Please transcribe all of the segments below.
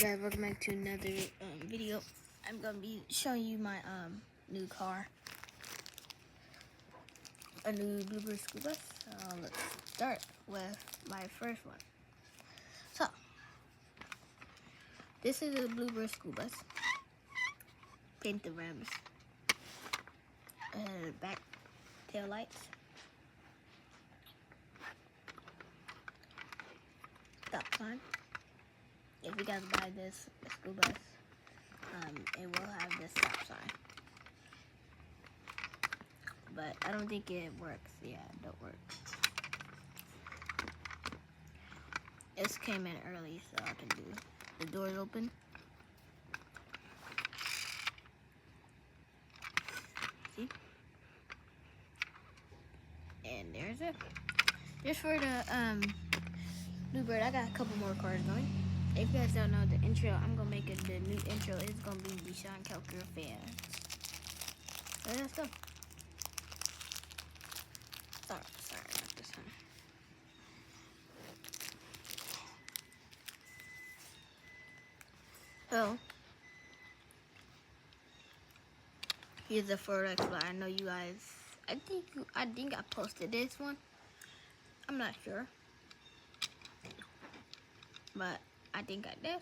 guys, welcome back to another video. I'm gonna be showing you my new car, a new Bluebird school bus. Let's start with my first one. So this is a Bluebird school bus. Paint the rims, back tail lights, stop sign. If you guys buy this school bus, it will have this stop sign. But I don't think it works. Yeah, it don't work. This came in early, so I can do the doors open. See? And there's it. Just for the Bluebird, I got a couple more cars going. If you guys don't know the intro, I'm gonna make it. The new intro is gonna be Deshaun Kelker fans. So let's go. Sorry, not this one. So here's the Ford Explorer. I know you guys. I think I posted this one. I'm not sure, but I think I did.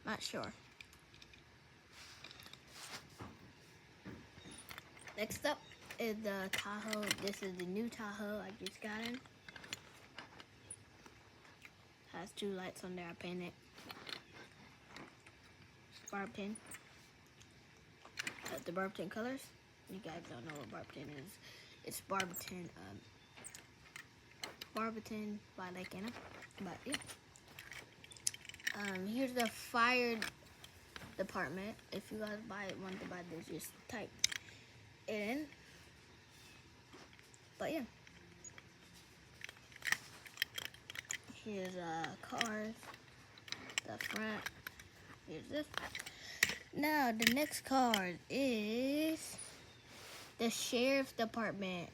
Not sure. Next up is the Tahoe. This is the new Tahoe I just got in. Has two lights on there. I painted. Barberton. The Barberton colors. You guys don't know what Barberton is. It's Barberton. Barberton by Lake Anna. But yeah. Here's the fire department. If you guys want to buy this, just type it in. But yeah. Here's cars. The front. Here's this. Now the next card is the Sheriff's Department.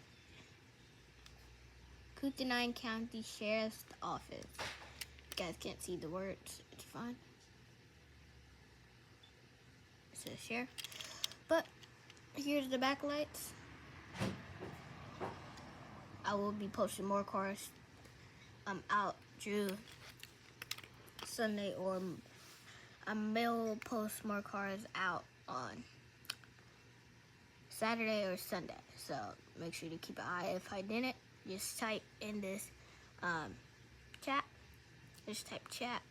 Kootenai County Sheriff's Office. You guys can't see the words, it's fine. It says sheriff. But here's the backlights. I will be posting more cars out through Sunday, or I will post more cars out on Saturday or Sunday. So make sure to keep an eye. If I didn't, just type in this chat. Just type chat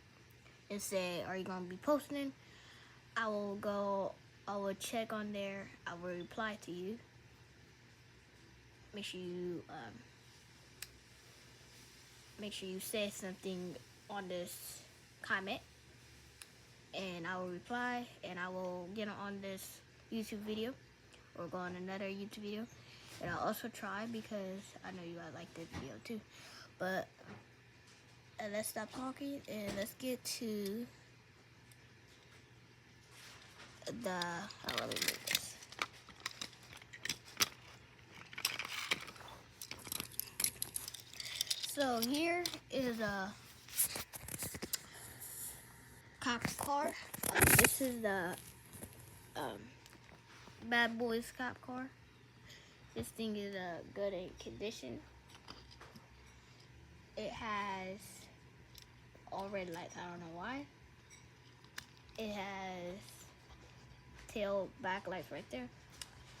and say, are you gonna be posting? I will check on there. I will reply to you. Make sure you say something on this comment, and I will reply, and I will get on this YouTube video or go on another YouTube video. And I'll also try, because I know you guys like this video too. But let's stop talking and let's get to the, let me move this. So here is a cop car. This is the Bad Boys cop car. This thing is good in condition. It has all red lights. I don't know why. It has tail back lights right there.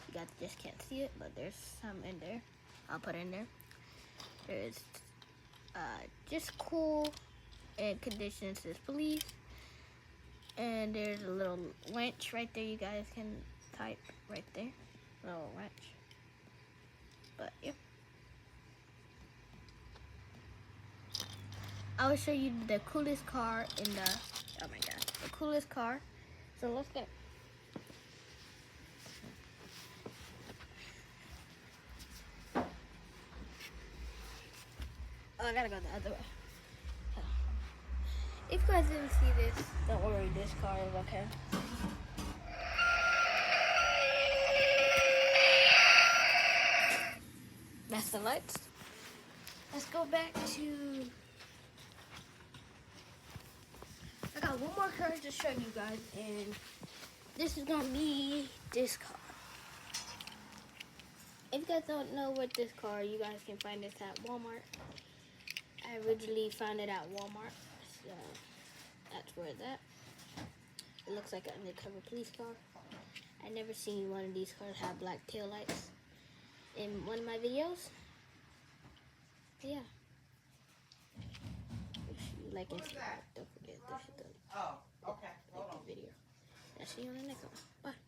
You guys just can't see it, but there's some in there. I'll put it in there. There's just cool and condition, says police. And there's a little wrench right there. You guys can type right there. Little wrench. But yeah. I will show you the coolest car in the, oh my god, the coolest car. So let's go. Oh, I gotta go the other way. If you guys didn't see this, don't worry, this car is okay. That's the lights. Let's go back to got one more car to show you guys, and this is gonna be this car. If you guys don't know what this car, you guys can find this at Walmart. I originally found it at Walmart, so that's where it's at. It looks like an undercover police car. I never seen one of these cars have black tail lights in one of my videos. But yeah. Make sure you like and subscribe. Don't forget to hit the Oh, okay. Hold on. video. I'll see you on the next one. Bye.